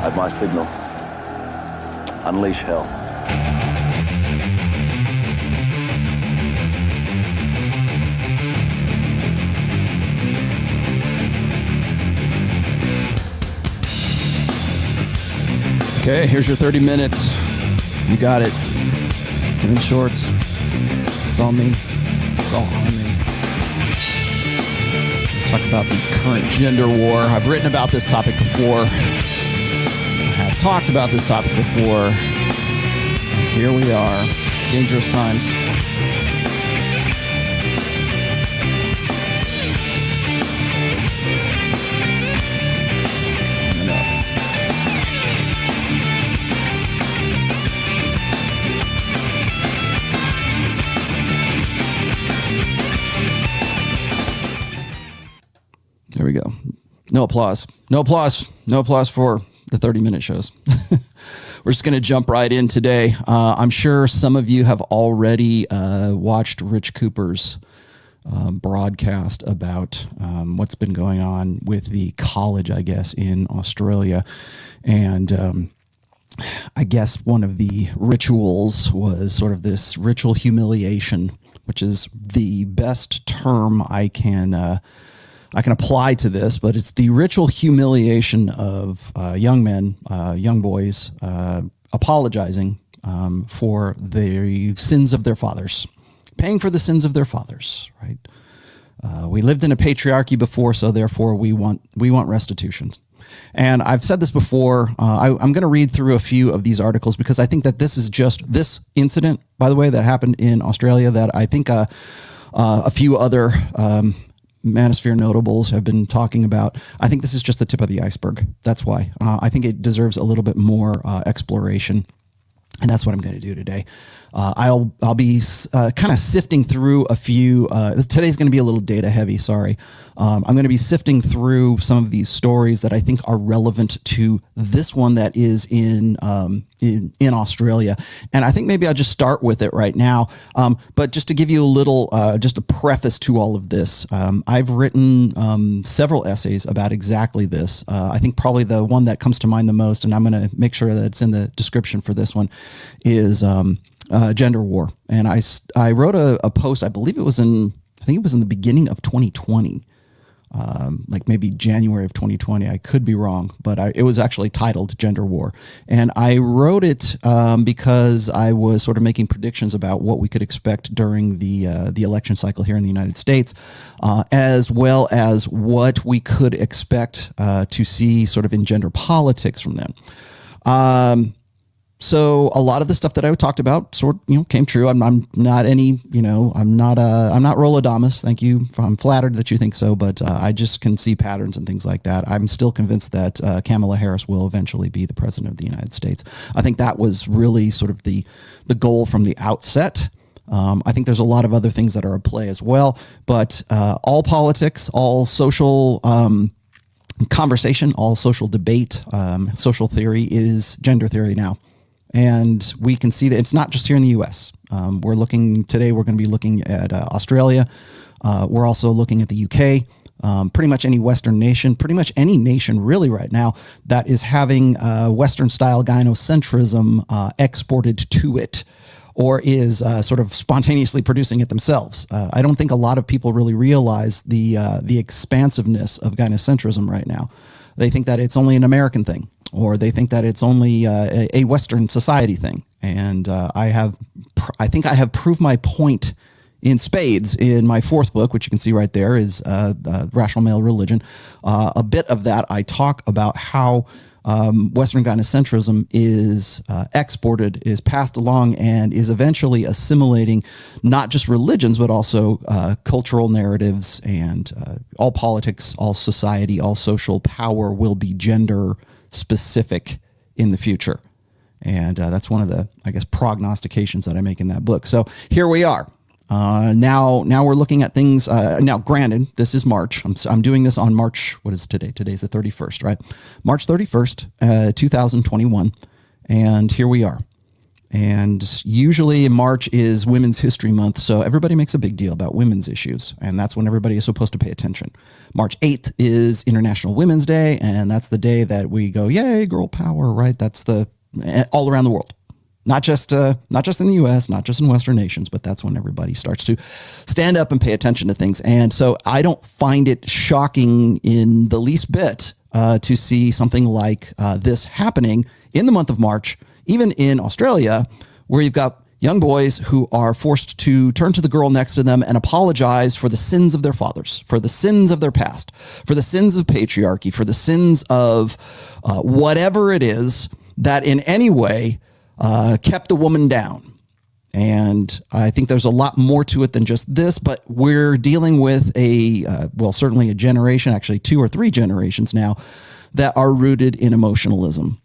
At my signal, unleash hell. Okay, here's your 30 minutes. You got it. Tim Shorts. It's all me. It's all on me. Talk about the current gender war. I've written about this topic before. I have talked about this topic before. Here we are. Dangerous times. There we go. No applause. No applause. No applause for the 30-minute shows. We're just going to jump right in today. I'm sure some of you have already watched Rich Cooper's broadcast about what's been going on with the college, I guess, in Australia. And I guess one of the rituals was sort of this ritual humiliation, which is the best term I can apply to this, but it's the ritual humiliation of young men, young boys, apologizing for the sins of their fathers, paying for the sins of their fathers, right? We lived in a patriarchy before, so therefore we want restitutions. And I've said this before. I'm going to read through a few of these articles because I think that this is just this incident, by the way, that happened in Australia that I think a few other Manosphere notables have been talking about. I think this is just the tip of the iceberg. That's why. I think it deserves a little bit more exploration. And that's what I'm going to do today. I'll be kind of sifting through a few. Today's going to be a little data heavy. Sorry. I'm going to be sifting through some of these stories that I think are relevant to this one that is in Australia. And I think maybe I'll just start with it right now. But just to give you a little, just a preface to all of this, I've written several essays about exactly this. I think probably the one that comes to mind the most, and I'm going to make sure that it's in the description for this one, is gender war. And I wrote a post, I think it was in the beginning of 2020, like maybe January of 2020. I could be wrong, but it was actually titled Gender War. And I wrote it because I was sort of making predictions about what we could expect during the election cycle here in the United States, as well as what we could expect to see sort of in gender politics from them. So a lot of the stuff that I talked about came true. I'm not Roladamus. Thank you. I'm flattered that you think so, but I just can see patterns and things like that. I'm still convinced that Kamala Harris will eventually be the president of the United States. I think that was really sort of the goal from the outset. I think there's a lot of other things that are at play as well, but all politics, all social conversation, all social debate, social theory is gender theory now. And we can see that it's not just here in the U.S. We're going to be looking at Australia. We're also looking at the U.K., pretty much any Western nation, pretty much any nation really right now that is having Western-style gynocentrism exported to it, or is sort of spontaneously producing it themselves. I don't think a lot of people really realize the expansiveness of gynocentrism right now. They think that it's only an American thing, or they think that it's only a Western society thing. And I think I have proved my point in spades in my fourth book, which you can see right there is Rational Male Religion. A bit of that, I talk about how Western gynocentrism is exported, is passed along, and is eventually assimilating not just religions, but also cultural narratives, and all politics, all society, all social power will be gender specific in the future. And that's one of the, I guess, prognostications that I make in that book. So here we are. Now we're looking at things. Now, granted, this is March. I'm doing this on March. What is today? Today's the 31st, right? March 31st, 2021. And here we are. And usually March is Women's History Month, so everybody makes a big deal about women's issues, and that's when everybody is supposed to pay attention. March 8th is International Women's Day, and that's the day that we go, yay, girl power, right? That's all around the world. Not just in the U.S., not just in Western nations, but that's when everybody starts to stand up and pay attention to things. And so I don't find it shocking in the least bit to see something like this happening in the month of March, even in Australia, where you've got young boys who are forced to turn to the girl next to them and apologize for the sins of their fathers, for the sins of their past, for the sins of patriarchy, for the sins of whatever it is that in any way kept the woman down. And I think there's a lot more to it than just this, but we're dealing with certainly a generation, actually 2 or 3 generations now, that are rooted in emotionalism.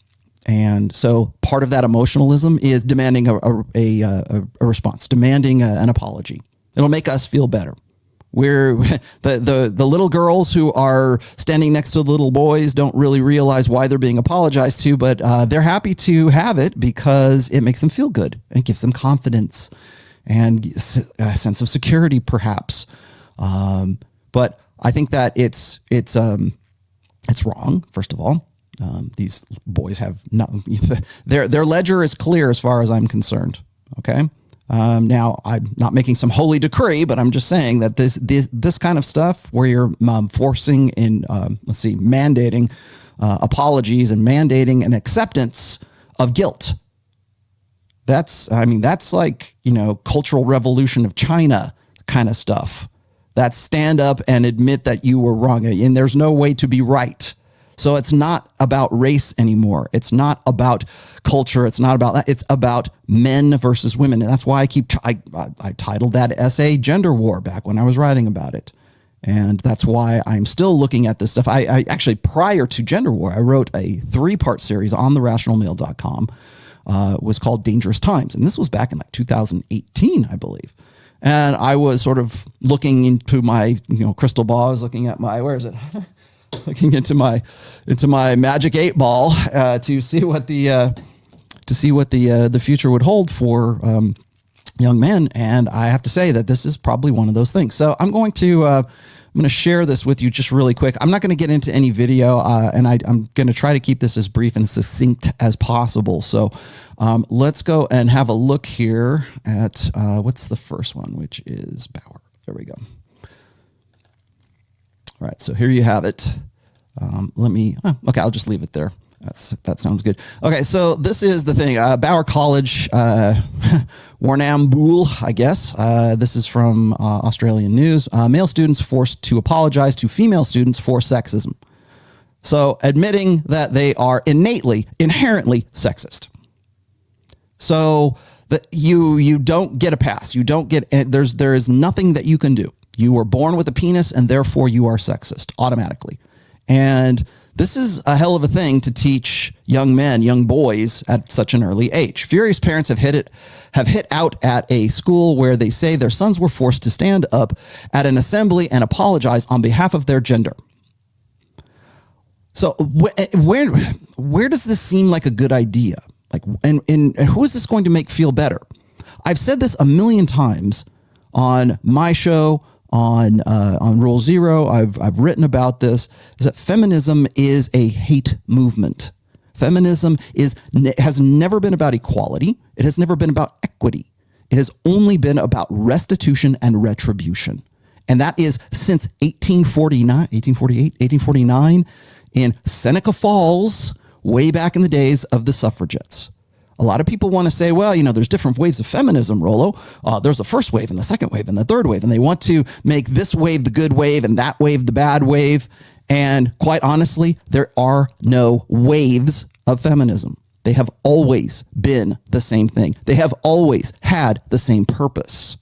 And so part of that emotionalism is demanding a response, demanding an apology. It'll make us feel better. We're the little girls who are standing next to the little boys don't really realize why they're being apologized to, but they're happy to have it because it makes them feel good and gives them confidence and a sense of security, perhaps. But I think that it's wrong, first of all. These boys have not, their ledger is clear as far as I'm concerned. Okay. Now I'm not making some holy decree, but I'm just saying that this kind of stuff where you're forcing in, mandating apologies and mandating an acceptance of guilt. That's like, Cultural Revolution of China kind of stuff. That's stand up and admit that you were wrong and there's no way to be right. So it's not about race anymore. It's not about culture. It's not about that. It's about men versus women. And that's why I titled that essay Gender War back when I was writing about it. And that's why I'm still looking at this stuff. I actually, prior to Gender War, I wrote a 3-part series on therationalmail.com. Was called Dangerous Times. And this was back in 2018, I believe. And I was sort of looking into my, crystal ball. I was looking at where is it? Looking into my magic 8-ball to see what the future would hold for young men, and I have to say that this is probably one of those things. So I'm going to share this with you just really quick. I'm not going to get into any video, and I'm going to try to keep this as brief and succinct as possible. So let's go and have a look here at what's the first one, which is Bauer. There we go. All right, so here you have it. Okay, I'll just leave it there. That sounds good. Okay, so this is the thing. Bauer College, Warrnambool, I guess. This is from Australian News. Male students forced to apologize to female students for sexism. So admitting that they are inherently sexist. So that you don't get a pass. You don't get, there is nothing that you can do. You were born with a penis and therefore you are sexist automatically. And this is a hell of a thing to teach young men, young boys at such an early age. Furious parents have hit out at a school where they say their sons were forced to stand up at an assembly and apologize on behalf of their gender. So where does this seem like a good idea? And who is this going to make feel better? I've said this a million times on my show, on Rule Zero. I've written about this, is that feminism is a hate movement. Feminism has never been about equality. It has never been about equity. It has only been about restitution and retribution. And that is since 1849 in Seneca Falls, way back in the days of the suffragettes. A lot of people want to say, well, there's different waves of feminism, Rollo. There's the first wave and the second wave and the third wave. And they want to make this wave the good wave and that wave the bad wave. And quite honestly, there are no waves of feminism. They have always been the same thing. They have always had the same purpose.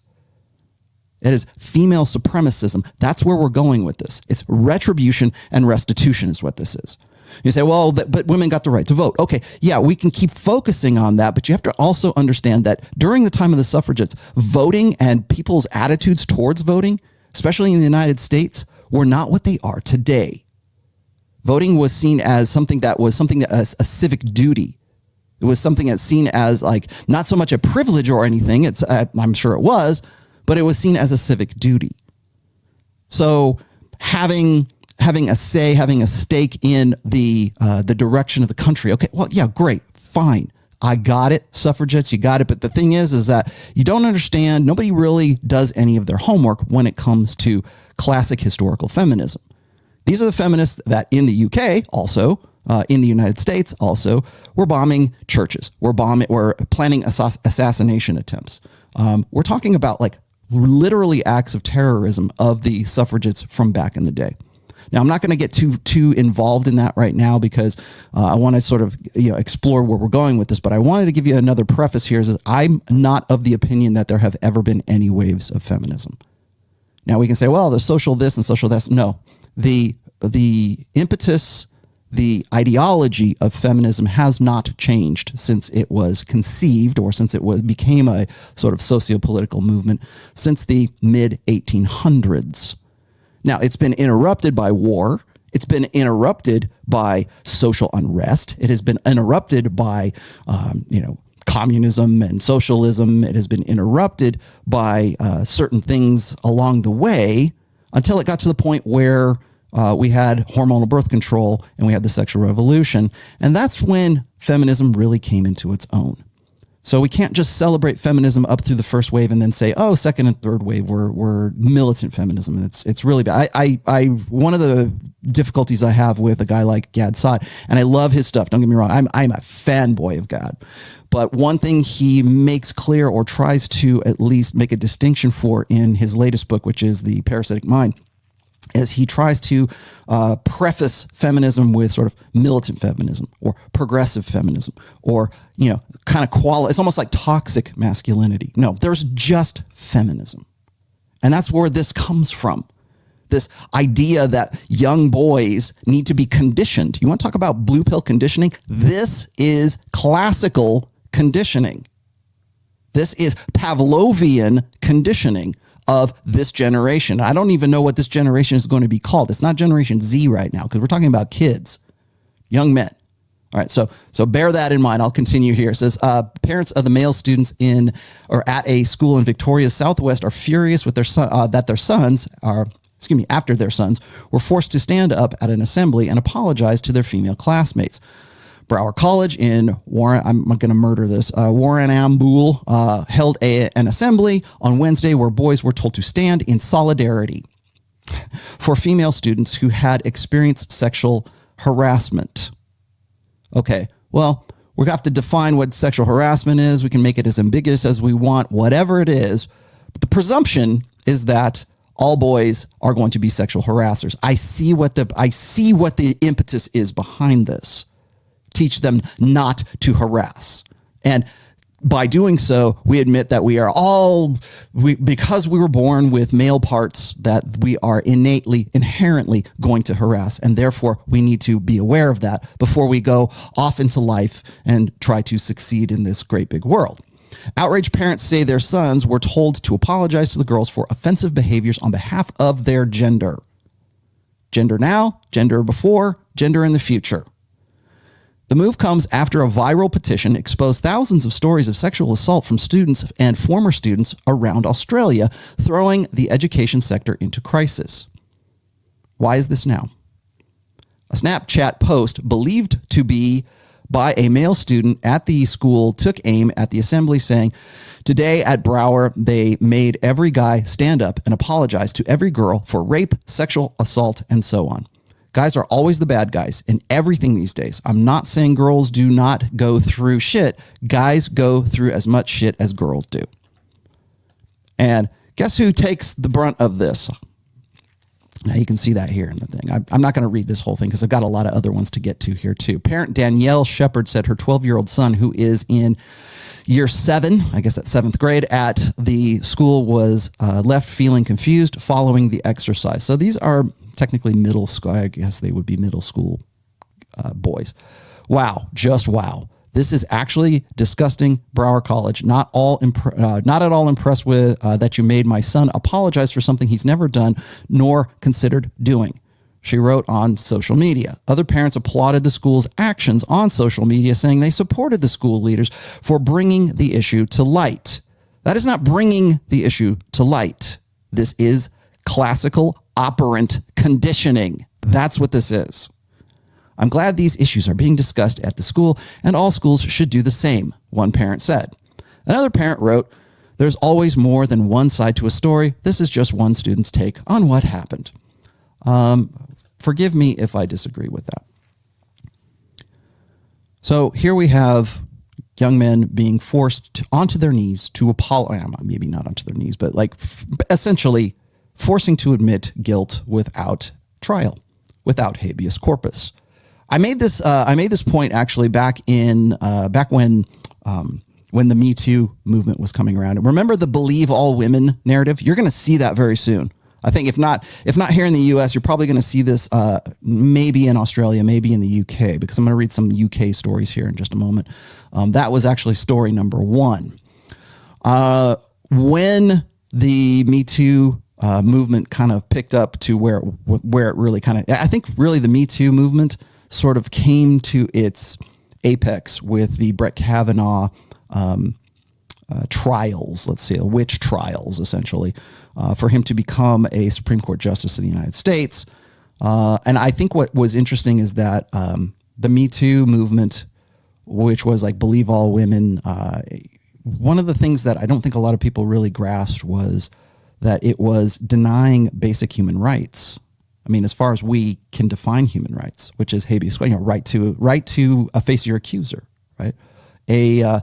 It is female supremacism. That's where we're going with this. It's retribution and restitution is what this is. You say, well, but women got the right to vote. Okay, yeah, we can keep focusing on that, but you have to also understand that during the time of the suffragettes, voting and people's attitudes towards voting, especially in the United States, were not what they are today. Voting was seen as a civic duty. It was something that's seen as like not so much a privilege or anything. It's I'm sure it was, but it was seen as a civic duty. So having a say, having a stake in the direction of the country. Okay, well, yeah, great, fine. I got it. Suffragettes, you got it. But the thing is that you don't understand. Nobody really does any of their homework when it comes to classic historical feminism. These are the feminists that in the UK also, in the United States also, were bombing churches. We're planning assassination attempts. We're talking about like literally acts of terrorism of the suffragettes from back in the day. Now, I'm not going to get too involved in that right now because I want to sort of explore where we're going with this. But I wanted to give you another preface here: is I'm not of the opinion that there have ever been any waves of feminism. Now we can say, well, there's social this and social that. No, the impetus, the ideology of feminism has not changed since it was conceived or since it became a sort of socio-political movement since the mid 1800s. Now, it's been interrupted by war. It's been interrupted by social unrest. It has been interrupted by, communism and socialism. It has been interrupted by certain things along the way until it got to the point where we had hormonal birth control and we had the sexual revolution. And that's when feminism really came into its own. So we can't just celebrate feminism up through the first wave and then say, oh, second and third wave were militant feminism. It's really bad. I one of the difficulties I have with a guy like Gad Saad, and I love his stuff. Don't get me wrong. I'm a fanboy of Gad. But one thing he makes clear or tries to at least make a distinction for in his latest book, which is The Parasitic Mind, is he tries to preface feminism with sort of militant feminism or progressive feminism or, kind of quality. It's almost like toxic masculinity. No, there's just feminism. And that's where this comes from. This idea that young boys need to be conditioned. You want to talk about blue pill conditioning? This is classical conditioning. This is Pavlovian conditioning of this generation. I don't even know what this generation is going to be called. It's not Generation Z right now because we're talking about kids, young men. All right, so bear that in mind. I'll continue here. It says, parents of the male students at a school in Victoria's Southwest are furious with after their sons were forced to stand up at an assembly and apologize to their female classmates. Broward College in Warren, I'm going to murder this, Warrnambool, held an assembly on Wednesday where boys were told to stand in solidarity for female students who had experienced sexual harassment. Okay, well, we have to define what sexual harassment is. We can make it as ambiguous as we want, whatever it is. But the presumption is that all boys are going to be sexual harassers. I see what the impetus is behind this. Teach them not to harass. And by doing so, we admit that we are because we were born with male parts, that we are inherently going to harass. And therefore, we need to be aware of that before we go off into life and try to succeed in this great big world. Outraged parents say their sons were told to apologize to the girls for offensive behaviors on behalf of their gender. Gender now, gender before, gender in the future. The move comes after a viral petition exposed thousands of stories of sexual assault from students and former students around Australia, throwing the education sector into crisis. Why is this now? A Snapchat post believed to be by a male student at the school took aim at the assembly, saying, "Today at Broward, they made every guy stand up and apologize to every girl for rape, sexual assault, and so on." Guys are always the bad guys in everything these days. I'm not saying girls do not go through shit. Guys go through as much shit as girls do. And guess who takes the brunt of this? Now you can see that here in the thing. I'm not going to read this whole thing because I've got a lot of other ones to get to here too. Parent Danielle Shepard said her 12-year-old son, who is in year 7, I guess that's 7th grade, at the school was left feeling confused following the exercise. So these are technically middle school. I guess they would be middle school boys. Wow. Just wow. This is actually disgusting. Broward College, not at all impressed with that you made my son apologize for something he's never done nor considered doing. she wrote on social media. Other parents applauded the school's actions on social media, saying they supported the school leaders for bringing the issue to light. That is not bringing the issue to light. This is classical operant conditioning. That's what this is. I'm glad these issues are being discussed at the school, and all schools should do the same, one parent said. Another parent wrote, there's always more than one side to a story. This is just one student's take on what happened. Forgive me if I disagree with that. So here we have young men being forced onto their knees to apologize, maybe not onto their knees, but like essentially forcing to admit guilt without trial, without habeas corpus. I made this point actually back when the Me Too movement was coming around. And remember the believe all women narrative? You're going to see that very soon. I think if not here in the US, you're probably going to see this maybe in Australia, maybe in the UK, because I'm going to read some UK stories here in just a moment. That was actually story number one. When the Me Too movement kind of picked up to where it really kind of, I think really the Me Too movement sort of came to its apex with the Brett Kavanaugh trials, let's say witch trials, essentially, for him to become a Supreme Court justice of the United States. And I think what was interesting is that the Me Too movement, which was like believe all women, one of the things that I don't think a lot of people really grasped was that it was denying basic human rights. I mean, as far as we can define human rights, which is habeas, right to face your accuser, right? A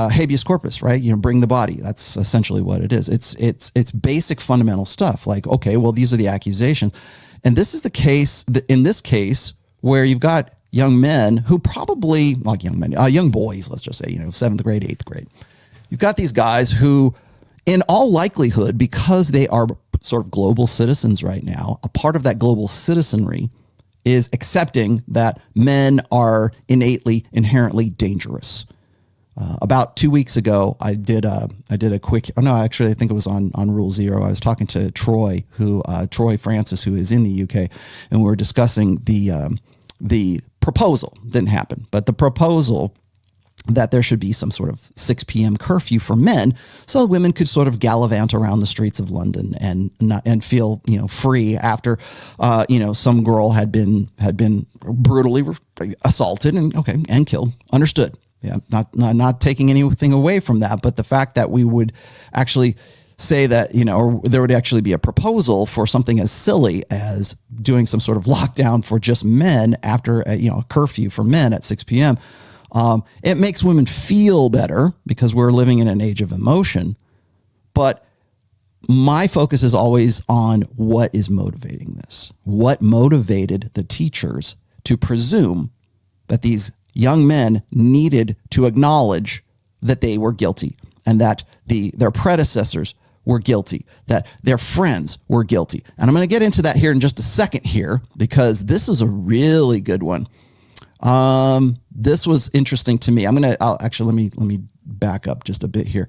habeas corpus, right? Bring the body. That's essentially what it is. It's basic fundamental stuff. Like, okay, well, these are the accusations, and this is the case. In this case, where you've got young men who probably like young boys, let's just say, 7th grade, 8th grade. You've got these guys who, in all likelihood, because they are sort of global citizens right now, a part of that global citizenry is accepting that men are inherently dangerous. About 2 weeks ago, I did a quick. Oh no, actually, I think it was on Rule Zero. I was talking to Troy Francis, who is in the UK, and we were discussing the proposal. Didn't happen, but the proposal that there should be some sort of 6 p.m. curfew for men, so women could sort of gallivant around the streets of London and feel free after some girl had been brutally assaulted and killed. Understood. Yeah, not taking anything away from that, but the fact that we would actually say that, or there would actually be a proposal for something as silly as doing some sort of lockdown for just men after a curfew for men at 6 p.m. It makes women feel better because we're living in an age of emotion. But my focus is always on what is motivating this. What motivated the teachers to presume that these young men needed to acknowledge that they were guilty and that their predecessors were guilty, that their friends were guilty. And I'm going to get into that here in just a second here, because this is a really good one. This was interesting to me. Let me back up just a bit here.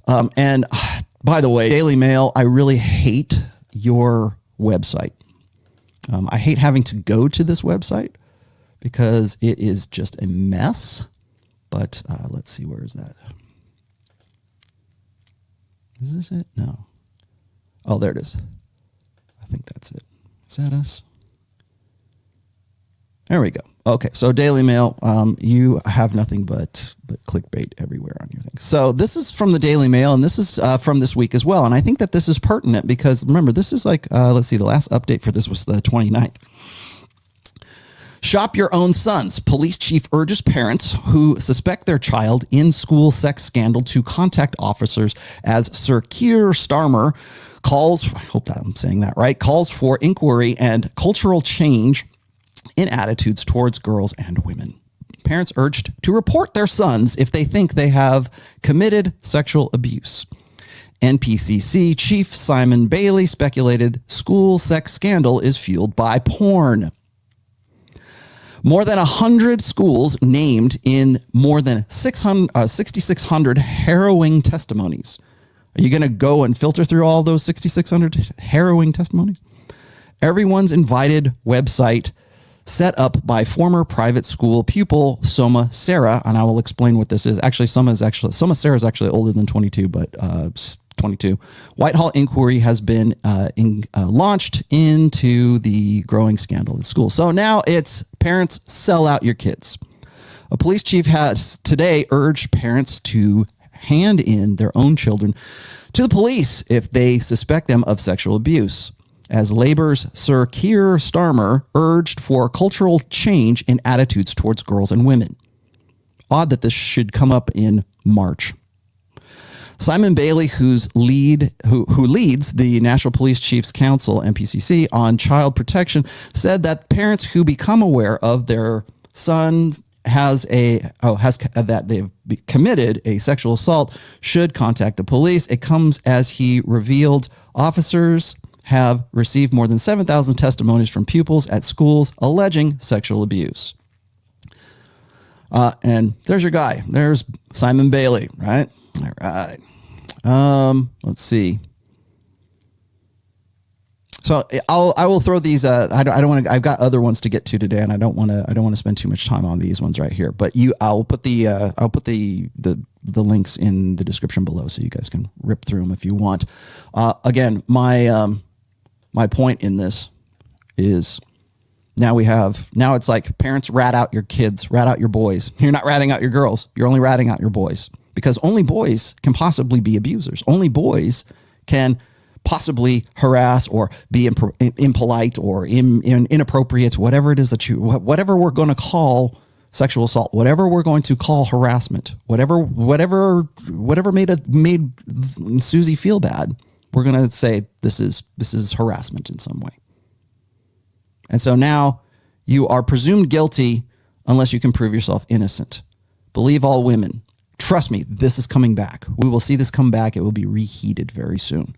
And by the way, Daily Mail, I really hate your website. I hate having to go to this website because it is just a mess. But let's see, where is that? Is this it? No. Oh, there it is. I think that's it. Is that us? There we go. Okay, so Daily Mail, you have nothing but clickbait everywhere on your thing. So this is from the Daily Mail, and this is from this week as well. And I think that this is pertinent because, remember, this is like, let's see, the last update for this was the 29th. Shop your own sons. Police chief urges parents who suspect their child in school sex scandal to contact officers as Sir Keir Starmer calls, I hope that I'm saying that right, calls for inquiry and cultural change in attitudes towards girls and women. Parents urged to report their sons if they think they have committed sexual abuse. NPCC Chief Simon Bailey speculated school sex scandal is fueled by porn. More than 100 schools named in more than 6,600 harrowing testimonies. Are you going to go and filter through all those 6,600 harrowing testimonies? Everyone's Invited website set up by former private school pupil Soma Sarah, and I will explain what this is. Soma Sarah is actually older than 22, but 22. Whitehall inquiry has been launched into the growing scandal at school. So now it's parents, sell out your kids. A police chief has today urged parents to hand in their own children to the police if they suspect them of sexual abuse, as Labor's Sir Keir Starmer urged for cultural change in attitudes towards girls and women. Odd that this should come up in March. Simon Bailey, who leads the National Police Chiefs Council, NPCC, on child protection, said that parents who become aware of their sons that they've committed a sexual assault should contact the police. It comes as he revealed officers have received more than 7,000 testimonies from pupils at schools alleging sexual abuse. And there's your guy. There's Simon Bailey, right? All right. Let's see. So I will throw these. I don't want to. I've got other ones to get to today, and I don't want to spend too much time on these ones right here. But I'll put the links in the description below, so you guys can rip through them if you want. Again, my point in this is now it's like parents rat out your kids, rat out your boys. You're not ratting out your girls. You're only ratting out your boys, because only boys can possibly be abusers. Only boys can possibly harass or be impolite or inappropriate, whatever it is whatever we're going to call sexual assault, whatever we're going to call harassment, whatever made Susie feel bad, we're going to say this is harassment in some way. And so now you are presumed guilty unless you can prove yourself innocent. Believe all women. Trust me, this is coming back. We will see this come back. It will be reheated very soon.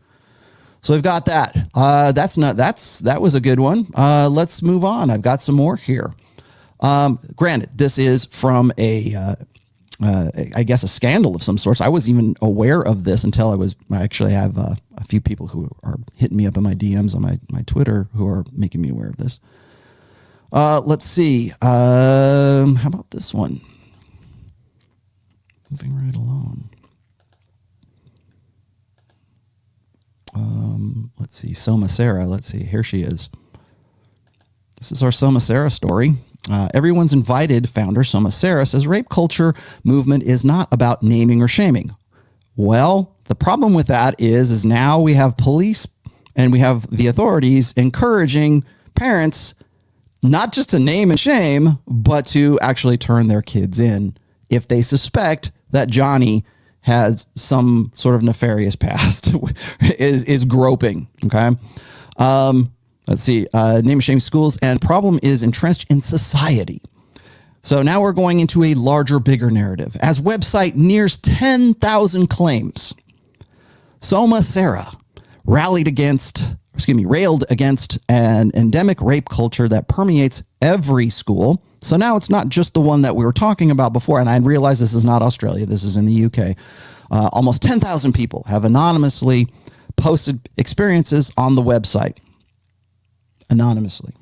So we've got that. That was a good one. Let's move on. I've got some more here. Granted, this is from I guess a scandal of some sorts. I wasn't even aware of this until I actually have a few people who are hitting me up in my DMs on my Twitter who are making me aware of this. Let's see. How about this one? Moving right along. Let's see. Soma Sarah. Let's see. Here she is. This is our Soma Sarah story. Everyone's Invited founder Soma Sarah says rape culture movement is not about naming or shaming. Well, the problem with that is now we have police and we have the authorities encouraging parents not just to name and shame, but to actually turn their kids in if they suspect that Johnny has some sort of nefarious past, is groping. Okay. Let's see. Name and shame schools, and problem is entrenched in society. So now we're going into a larger, bigger narrative. As website nears 10,000 claims, Soma Sarah railed against an endemic rape culture that permeates every school. So now it's not just the one that we were talking about before. And I realize this is not Australia. This is in the UK. Almost 10,000 people have anonymously posted experiences on the website. Anonymously.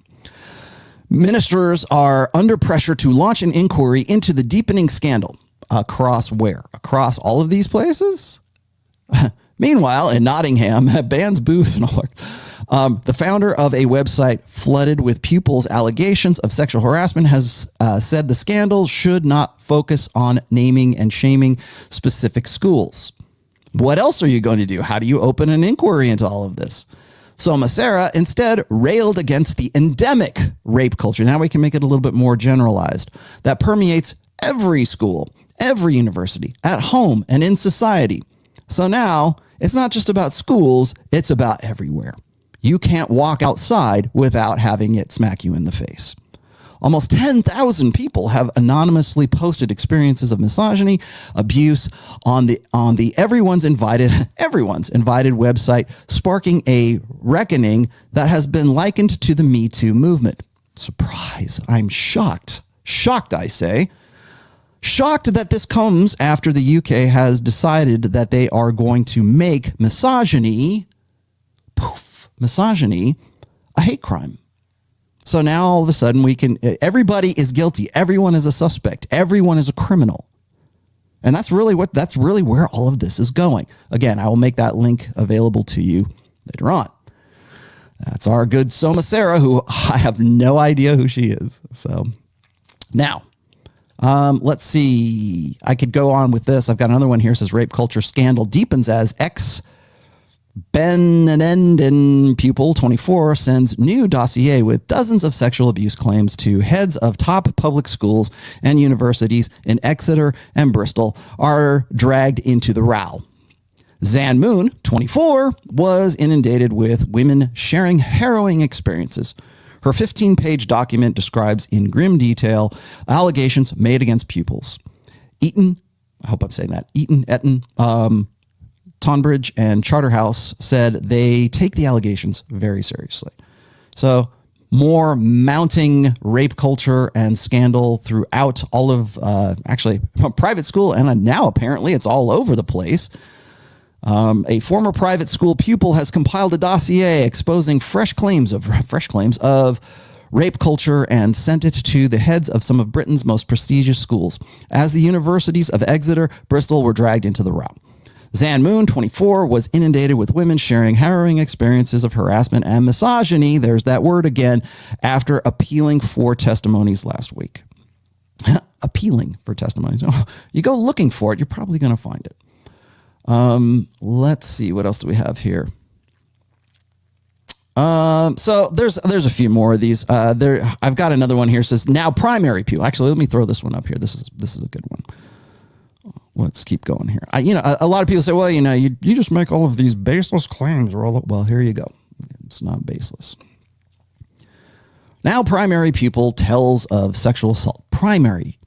Ministers are under pressure to launch an inquiry into the deepening scandal. Across where? Across all of these places? Meanwhile, in Nottingham, bans booths and all. The founder of a website flooded with pupils' allegations of sexual harassment has said the scandal should not focus on naming and shaming specific schools. What else are you going to do? How do you open an inquiry into all of this? Soma Sarah instead railed against the endemic rape culture. Now we can make it a little bit more generalized. That permeates every school, every university, at home, and in society. So now it's not just about schools, it's about everywhere. You can't walk outside without having it smack you in the face. Almost 10,000 people have anonymously posted experiences of misogyny, abuse on the Everyone's Invited website, sparking a reckoning that has been likened to the Me Too movement. Surprise. I'm shocked. Shocked, I say. Shocked that this comes after the UK has decided that they are going to make misogyny a hate crime. So now all of a sudden everybody is guilty. Everyone is a suspect. Everyone is a criminal. And that's really where all of this is going. Again, I will make that link available to you later on. That's our good Soma Sarah, who I have no idea who she is. So now, let's see. I could go on with this. I've got another one here. It says rape culture scandal deepens as Benenden pupil 24 sends new dossier with dozens of sexual abuse claims to heads of top public schools and universities in Exeter and Bristol are dragged into the row. Zan Moon, 24, was inundated with women sharing harrowing experiences. Her 15-page document describes in grim detail allegations made against pupils. Eton, Tonbridge and Charterhouse said they take the allegations very seriously. So more mounting rape culture and scandal throughout all of, actually, private school, and now apparently it's all over the place. A former private school pupil has compiled a dossier exposing fresh claims of rape culture and sent it to the heads of some of Britain's most prestigious schools, as the universities of Exeter, Bristol were dragged into the row. Zan Moon, 24, was inundated with women sharing harrowing experiences of harassment and misogyny, there's that word again, after appealing for testimonies last week. Appealing for testimonies. You go looking for it, you're probably going to find it. Let's see, what else do we have here? So there's a few more of these. I've got another one here. It says now primary pupil. Actually, let me throw this one up here. This is a good one. Let's keep going here. A lot of people say, well, you just make all of these baseless claims. Well, here you go. It's not baseless. Now primary pupil tells of sexual assault. Primary.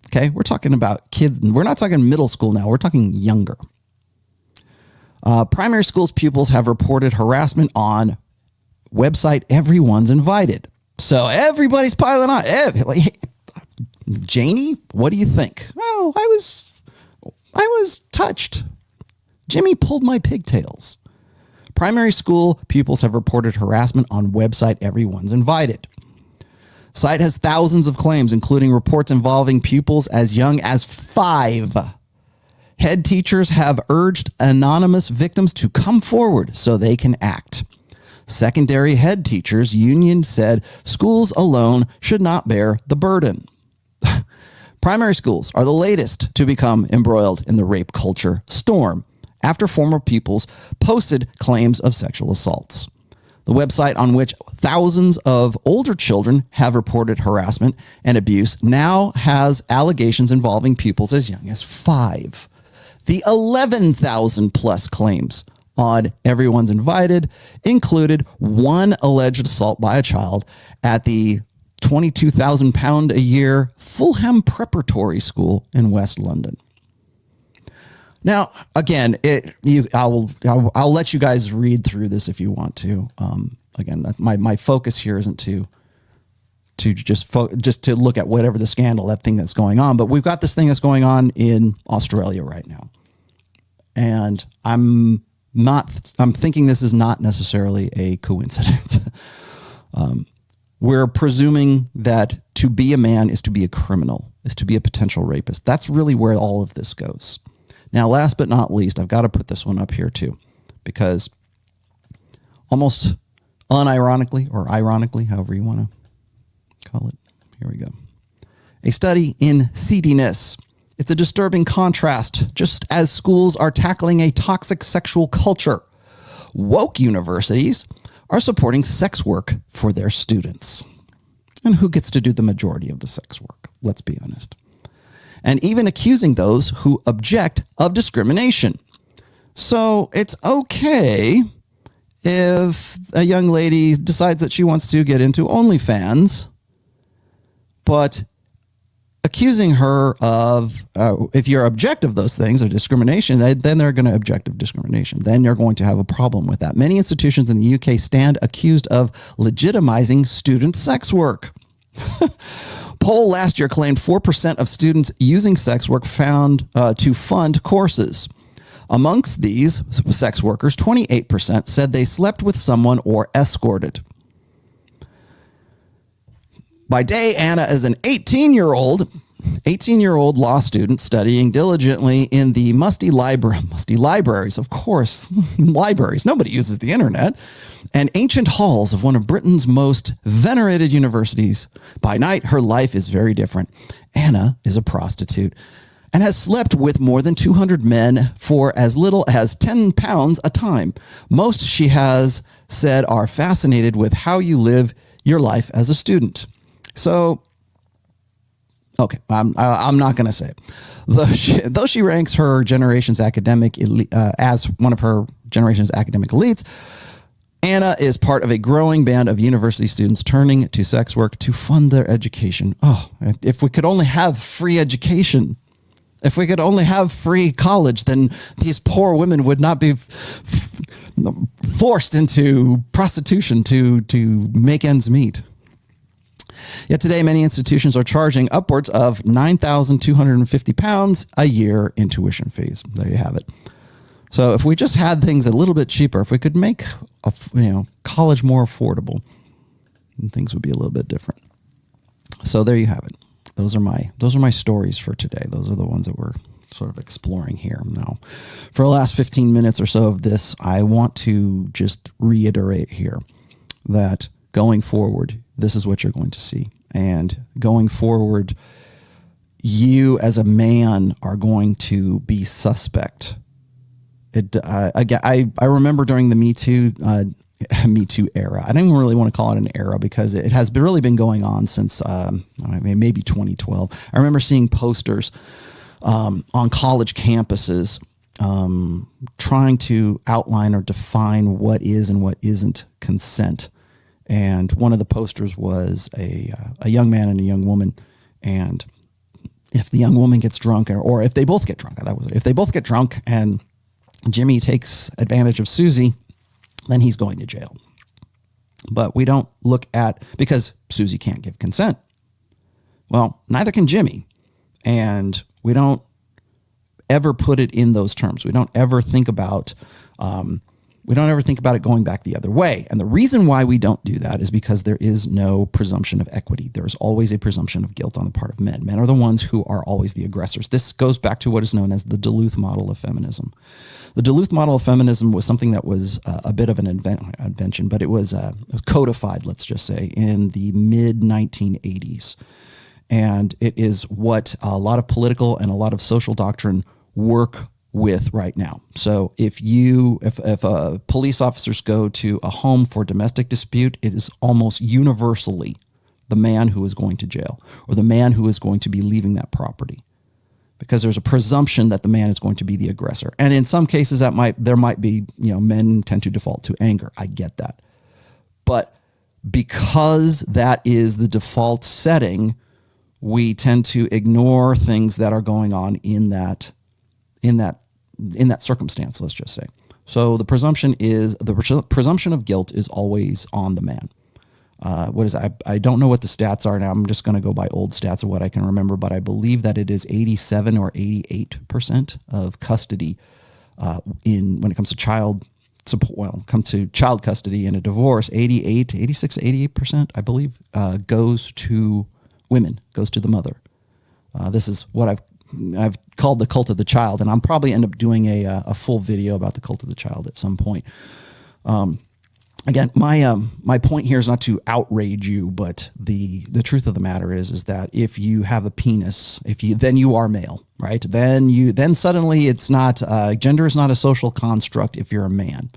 Okay. We're talking about kids. We're not talking middle school now. We're talking younger. Primary school's pupils have reported harassment on website Everyone's Invited. So everybody's piling on. Janie, what do you think? Oh, I was touched. Jimmy pulled my pigtails. Primary school pupils have reported harassment on website Everyone's Invited. Site has thousands of claims, including reports involving pupils as young as 5. Head teachers have urged anonymous victims to come forward so they can act. Secondary head teachers union said schools alone should not bear the burden. Primary schools are the latest to become embroiled in the rape culture storm after former pupils posted claims of sexual assaults. The website on which thousands of older children have reported harassment and abuse now has allegations involving pupils as young as 5. The 11,000 plus claims on Everyone's Invited included one alleged assault by a child at the £22,000 a year Fulham Preparatory School in West London. Now, again, I'll let you guys read through this if you want to. Again, my focus here isn't to just to look at whatever the scandal, that thing that's going on, but we've got this thing that's going on in Australia right now, and I'm thinking this is not necessarily a coincidence. We're presuming that to be a man is to be a criminal, is to be a potential rapist. That's really where all of this goes. Now, last but not least, I've got to put this one up here too, because almost unironically or ironically, however you want to call it, here we go. A study in seediness. It's a disturbing contrast. Just as schools are tackling a toxic sexual culture, woke universities are supporting sex work for their students. And who gets to do the majority of the sex work? Let's be honest. And even accusing those who object of discrimination. So it's okay if a young lady decides that she wants to get into OnlyFans, but accusing her of, if you're object of those things or discrimination, then they're going to object of discrimination. Then you're going to have a problem with that. Many institutions in the UK stand accused of legitimizing student sex work. Poll last year claimed 4% of students using sex work found to fund courses. Amongst these sex workers, 28% said they slept with someone or escorted. By day, Anna is an 18-year-old law student studying diligently in the musty libraries, of course, libraries. Nobody uses the internet. And ancient halls of one of Britain's most venerated universities. By night, her life is very different. Anna is a prostitute and has slept with more than 200 men for as little as 10 pounds a time. Most, she has said, are fascinated with how you live your life as a student. So, okay, I'm not going to say it. Though she ranks her generation's academic as one of her generation's academic elites, Anna is part of a growing band of university students turning to sex work to fund their education. Oh, if we could only have free education, if we could only have free college, then these poor women would not be forced into prostitution to make ends meet. Yet today, many institutions are charging upwards of £9,250 a year in tuition fees. There you have it. So if we just had things a little bit cheaper, if we could make college more affordable, things would be a little bit different. So there you have it. Those are my stories for today. Those are the ones that we're sort of exploring here. Now, for the last 15 minutes or so of this, I want to just reiterate here that going forward, this is what you're going to see. And going forward, you as a man are going to be suspect. I remember during the Me Too era. I don't even really want to call it an era because it has really been going on since maybe 2012. I remember seeing posters on college campuses trying to outline or define what is and what isn't consent. And one of the posters was a young man and a young woman. And if the young woman gets drunk, or if they both get drunk, if they both get drunk and Jimmy takes advantage of Susie, then he's going to jail. But we don't look at, because Susie can't give consent. Well, neither can Jimmy. And we don't ever put it in those terms. We don't ever think about it going back the other way. And the reason why we don't do that is because there is no presumption of equity. There is always a presumption of guilt on the part of men. Men are the ones who are always the aggressors. This goes back to what is known as the Duluth model of feminism. The Duluth model of feminism was something that was a bit of an invention, but it was codified, let's just say, in the mid-1980s. And it is what a lot of political and a lot of social doctrine work with right now. So if police officers go to a home for domestic dispute, it is almost universally the man who is going to jail or the man who is going to be leaving that property, because there's a presumption that the man is going to be the aggressor. And in some cases there might be, men tend to default to anger. I get that. But because that is the default setting, we tend to ignore things that are going on in that circumstance, let's just say. So the presumption of guilt is always on the man. I don't know what the stats are now. I'm just going to go by old stats of what I can remember, but I believe that it is 87 or 88% of custody when it comes to child support. Well, comes to child custody in a divorce, 86, 88%, I believe, goes to women, goes to the mother. This is what I've called the cult of the child, and I'll probably end up doing a full video about the cult of the child at some point. Again, my point here is not to outrage you, but the truth of the matter is that if you have a penis, then you are male, right? Then suddenly it's not gender is not a social construct if you're a man.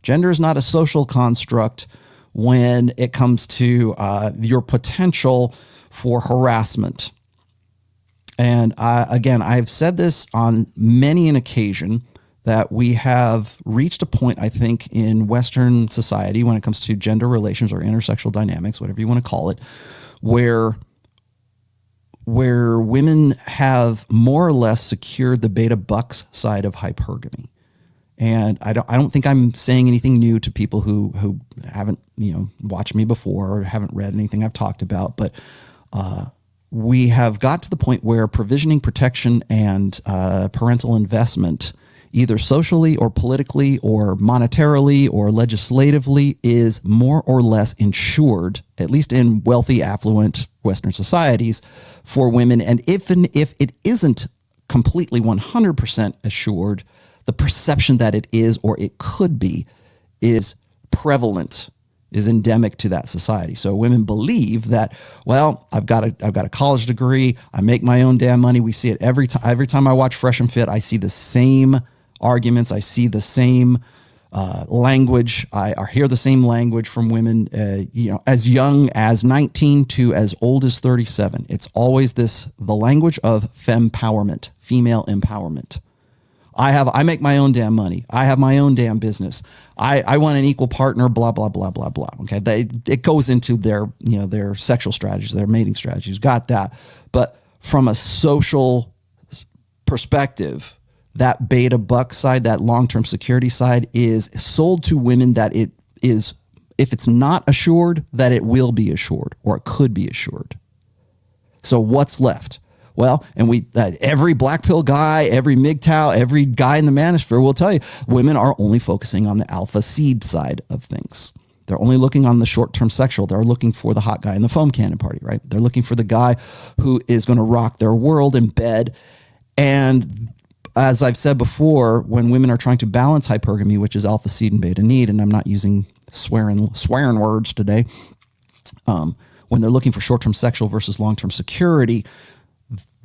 Gender is not a social construct when it comes to your potential for harassment. And I've said this on many an occasion, that we have reached a point, I think, in Western society when it comes to gender relations or intersexual dynamics, whatever you want to call it, where women have more or less secured the beta bucks side of hypergamy. And I don't think I'm saying anything new to people who haven't watched me before or haven't read anything I've talked about, but we have got to the point where provisioning protection and parental investment either socially or politically or monetarily or legislatively, is more or less insured, at least in wealthy, affluent Western societies, for women. And even if it isn't completely 100% assured, the perception that it is or it could be is prevalent, is endemic to that society. So women believe that, well, I've got a college degree, I make my own damn money. We see it every time I watch Fresh and Fit. I see the same arguments. I see the same language. I hear the same language from women, as young as 19 to as old as 37. It's always the language of fempowerment, female empowerment. I make my own damn money. I have my own damn business. I want an equal partner, blah, blah, blah, blah, blah. Okay. It goes into their sexual strategies, their mating strategies, got that. But from a social perspective, that beta buck side, that long-term security side, is sold to women that it is, if it's not assured, that it will be assured or it could be assured. So what's left? Well, and every black pill guy, every MGTOW, every guy in the manosphere will tell you, women are only focusing on the alpha seed side of things. They're only looking on the short-term sexual. They're looking for the hot guy in the foam cannon party, right? They're looking for the guy who is going to rock their world in bed. And as I've said before, when women are trying to balance hypergamy, which is alpha seed and beta need, and I'm not using swearing words today, when they're looking for short-term sexual versus long-term security,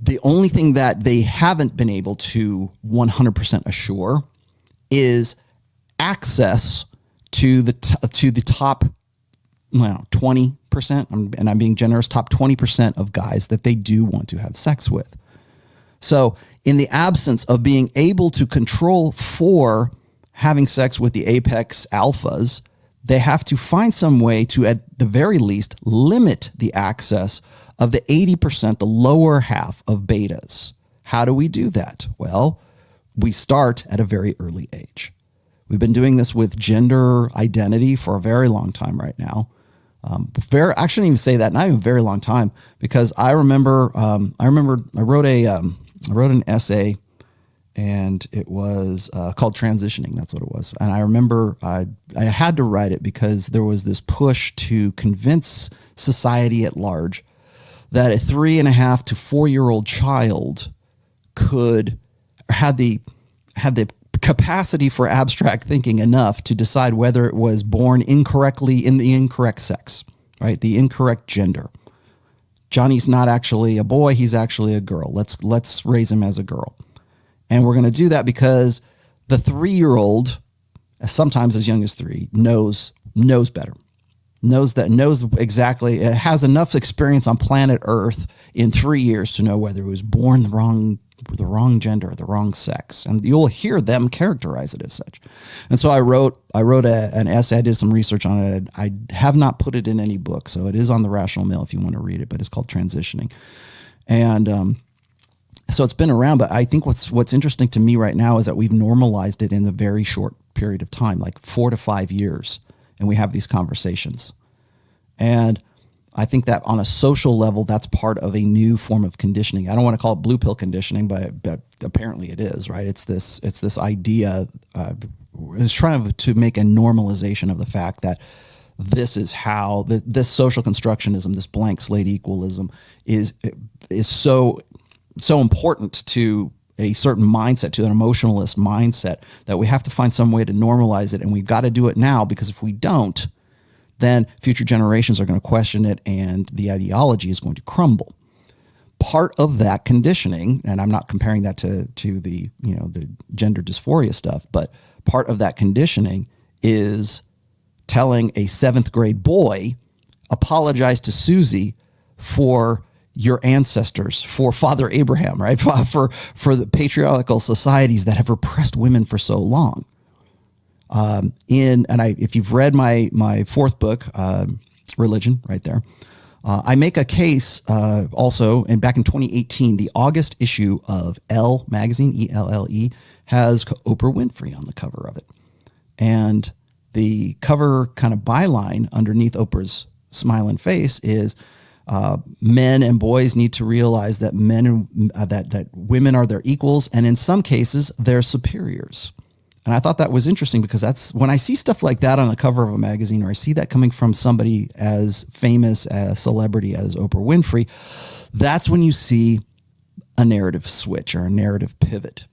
the only thing that they haven't been able to 100% assure is access to the top 20%, and I'm being generous, top 20% of guys that they do want to have sex with. So in the absence of being able to control for having sex with the apex alphas, they have to find some way to, at the very least, limit the access of the 80%, the lower half of betas. How do we do that? Well, we start at a very early age. We've been doing this with gender identity for a very long time right now. I shouldn't even say that, not even a very long time, because I remember I wrote an essay, and it was called Transitioning. That's what it was. And I remember I had to write it because there was this push to convince society at large that a 3.5 to 4-year-old child had the capacity for abstract thinking enough to decide whether it was born incorrectly in the incorrect sex, right? The incorrect gender. Johnny's not actually a boy, he's actually a girl. Let's raise him as a girl. And we're going to do that because the 3-year-old, sometimes as young as 3, knows better. Knows exactly, it has enough experience on planet Earth in 3 years to know whether it was born the wrong gender, the wrong sex. And you'll hear them characterize it as such. And so I wrote an essay. I did some research on it. I have not put it in any book, so it is on the Rational Male if you want to read it, but it's called Transitioning. And so it's been around, but I think what's interesting to me right now is that we've normalized it in a very short period of time, like 4 to 5 years. And we have these conversations. And I think that on a social level, that's part of a new form of conditioning. I don't want to call it blue pill conditioning, but apparently it is, right? It's this idea, it's trying to make a normalization of the fact that this is how this social constructionism, this blank slate equalism is so important to a certain mindset, to an emotionalist mindset, that we have to find some way to normalize it. And we've got to do it now, because if we don't, then future generations are going to question it and the ideology is going to crumble. Part of that conditioning, and I'm not comparing that to the gender dysphoria stuff, but part of that conditioning is telling a 7th grade boy, apologize to Susie for your ancestors, for Father Abraham, right? For the patriarchal societies that have repressed women for so long. If you've read my 4th book, Religion, right there, I make a case also, and back in 2018, the August issue of Elle magazine, ELLE, has Oprah Winfrey on the cover of it. And the cover kind of byline underneath Oprah's smiling face is, Men and boys need to realize that that women are their equals, and in some cases, they're superiors. And I thought that was interesting because that's when I see stuff like that on the cover of a magazine, or I see that coming from somebody as famous, a celebrity as Oprah Winfrey, that's when you see a narrative switch or a narrative pivot.